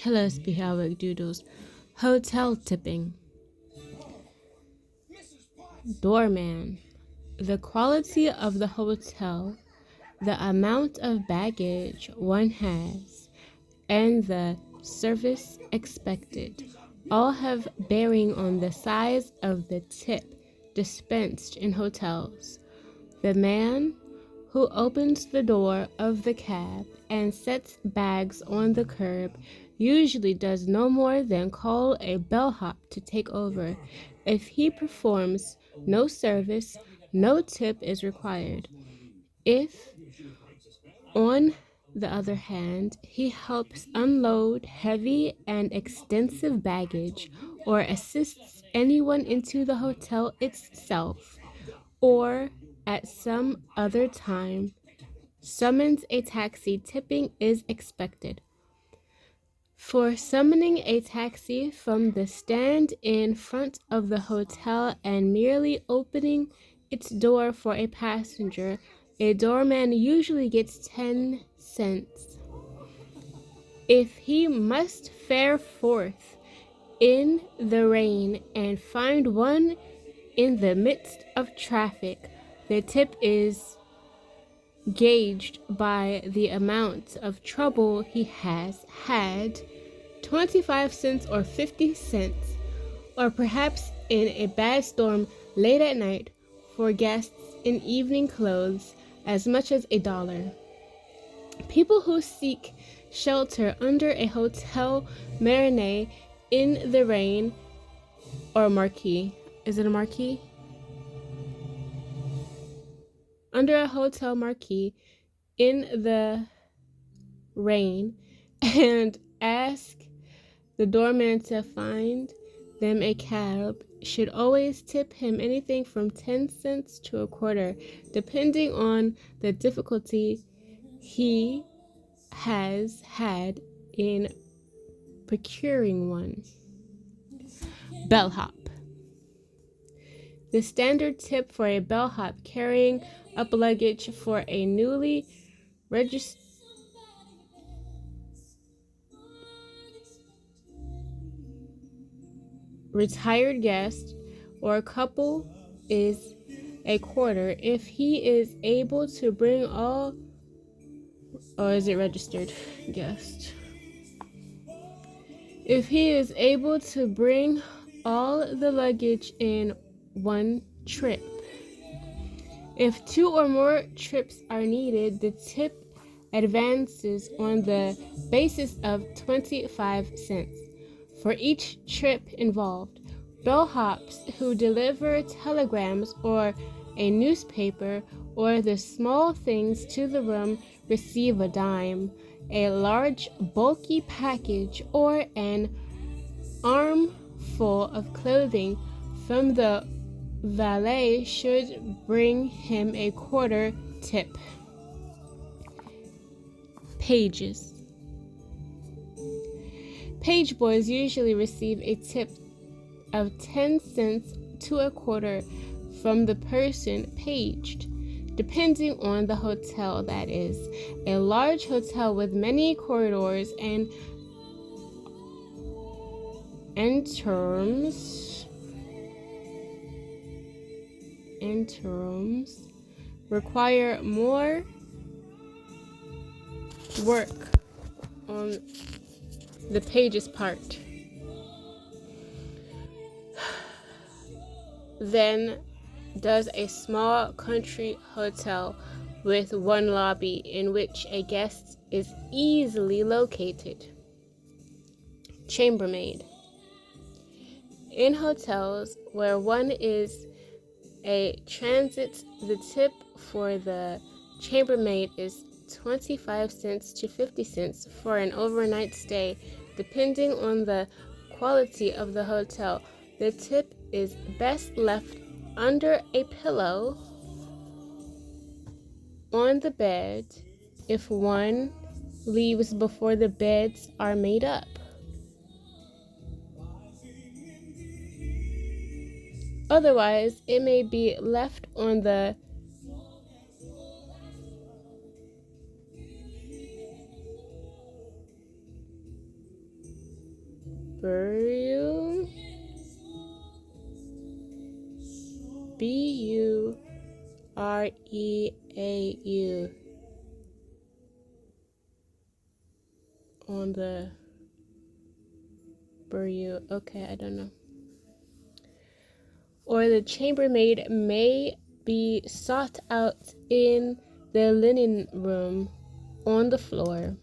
Hello, Spihawick Doodles. Hotel tipping. Doorman. The quality of the hotel, the amount of baggage one has, and the service expected all have bearing on the size of the tip dispensed in hotels. The man who opens the door of the cab and sets bags on the curb usually does no more than call a bellhop to take over. If he performs no service, no tip is required. If, on the other hand, he helps unload heavy and extensive baggage or assists anyone into the hotel itself, or at some other time summons a taxi, tipping is expected. For summoning a taxi from the stand in front of the hotel and merely opening its door for a passenger, a doorman usually gets 10 cents. If he must fare forth in the rain and find one in the midst of traffic, the tip is gauged by the amount of trouble he has had, 25 cents or 50 cents, or perhaps in a bad storm late at night for guests in evening clothes, as much as $1. People who seek shelter under a hotel marinade in the rain or marquee. Is it a marquee? Under a hotel marquee in the rain and ask the doorman to find them a cab should always tip him anything from 10 cents to a quarter, depending on the difficulty he has had in procuring one. Bellhop. The standard tip for a bellhop carrying up luggage for a newly retired guest or couple is a quarter if he is able to bring all, or is it registered guest? If he is able to bring all the luggage in one trip. If 2 or more trips are needed, the tip advances on the basis of 25 cents for each trip involved. Bellhops who deliver telegrams or a newspaper or the small things to the room receive a dime. A large, bulky package or an armful of clothing from the valet should bring him a quarter tip. Pages. Page boys usually receive a tip of 10 cents to a quarter from the person paged, depending on the hotel, that is. A large hotel with many corridors and interrooms require more work on the page's part than does a small country hotel with one lobby in which a guest is easily located. Chambermaid. In hotels where one is a transit, the tip for the chambermaid is 25 cents to 50 cents for an overnight stay, depending on the quality of the hotel. The tip is best left under a pillow on the bed if one leaves before the beds are made up. Otherwise, it may be left on the Bureau. Bureau. On the Bureau. Okay, I don't know. Or the chambermaid may be sought out in the linen room on the floor.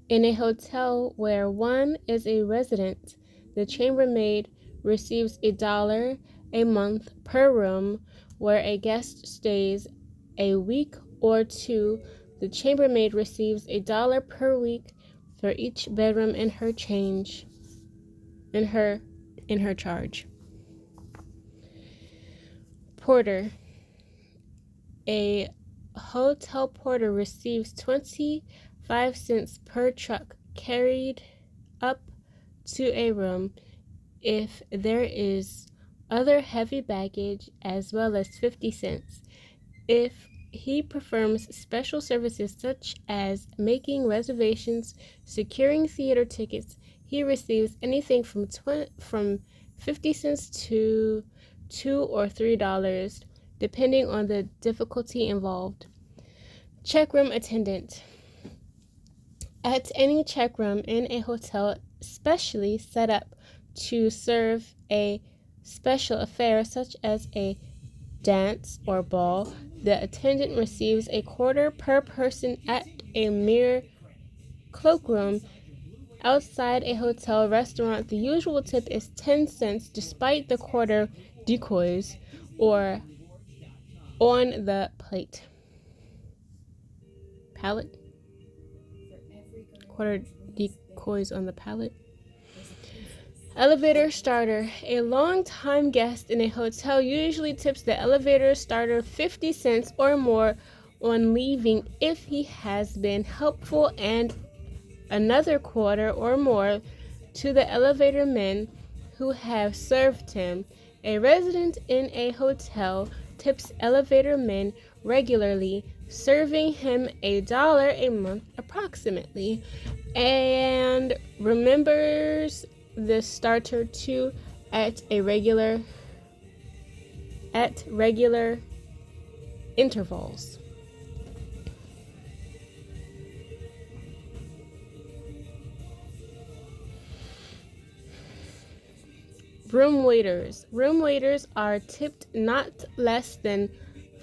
In a hotel where one is a resident, the chambermaid receives $1 a month per room. Where a guest stays a week or two, the chambermaid receives $1 per week for each bedroom in her charge. Porter. A hotel porter receives 25 cents per truck carried up to a room. If there is other heavy baggage, as well as 50 cents. If he performs special services such as making reservations, securing theater tickets, he receives anything from 50 cents to $2 or $3, depending on the difficulty involved. Checkroom attendant. At any checkroom in a hotel specially set up to serve a special affair such as a dance or ball, the attendant receives a quarter per person. At a mere cloakroom outside a hotel restaurant, the usual tip is 10 cents despite the quarter decoys or on the pallet. Quarter decoys on the pallet. Elevator starter. A long-time guest in a hotel usually tips the elevator starter 50 cents or more on leaving if he has been helpful, and another quarter or more to the elevator men who have served him. A resident in a hotel tips elevator men regularly, serving him $1 a month approximately, and remembers the starter too at regular intervals. Room waiters. Room waiters are tipped not less than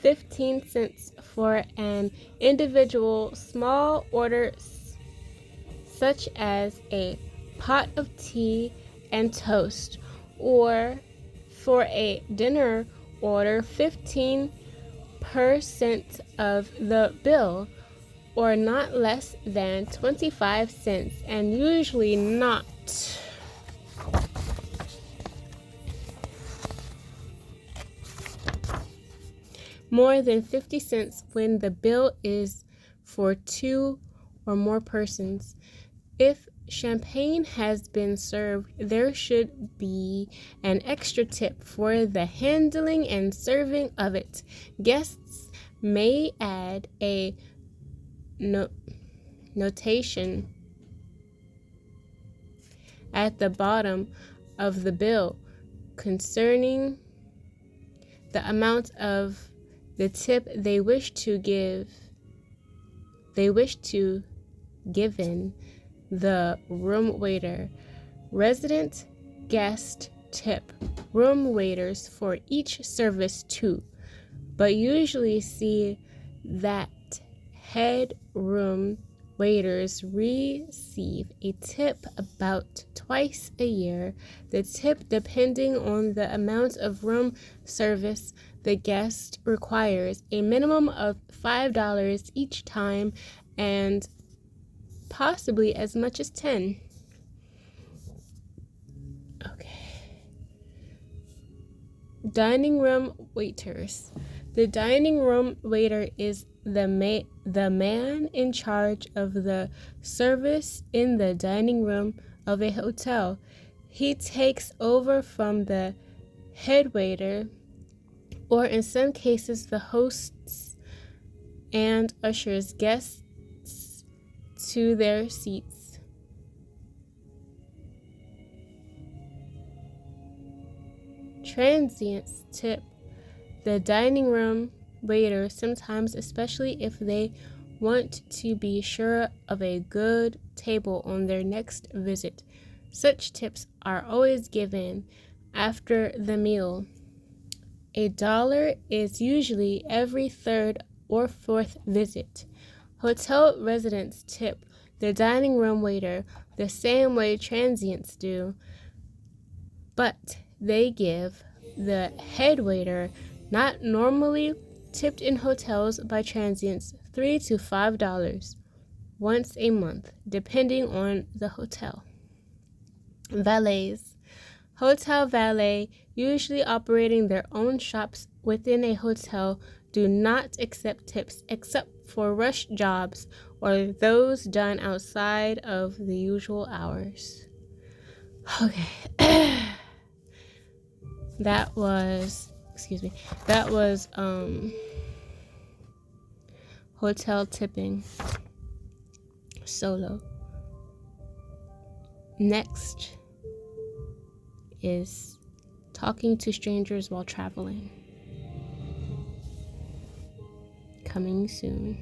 15 cents for an individual small order such as a pot of tea and toast, or for a dinner order 15% of the bill, or not less than 25 cents, and usually not more than 50 cents when the bill is for 2 or more persons. If champagne has been served, there should be an extra tip for the handling and serving of it. Guests may add a notation at the bottom of the bill concerning the amount of the tip they wish to given the room waiter. Resident guest tip room waiters for each service too, but usually see that head room waiters receive a tip about twice a year. The tip, depending on the amount of room service the guest requires, a minimum of $5 each time, and possibly as much as 10. Okay. Dining room waiters. The dining room waiter is the man in charge of the service in the dining room of a hotel. He takes over from the head waiter, or in some cases the hosts, and ushers guests to their seats. Transients tip the dining room waiter sometimes, especially if they want to be sure of a good table on their next visit. Such tips are always given after the meal. $1 is usually every third or fourth visit. Hotel residents tip the dining room waiter the same way transients do, but they give the head waiter, not normally tipped in hotels by transients, $3 to $5 once a month, depending on the hotel. Valets. Hotel valet, usually operating their own shops within a hotel, do not accept tips except for rush jobs or those done outside of the usual hours. Okay. That was hotel tipping solo. Next is talking to strangers while traveling. Coming soon.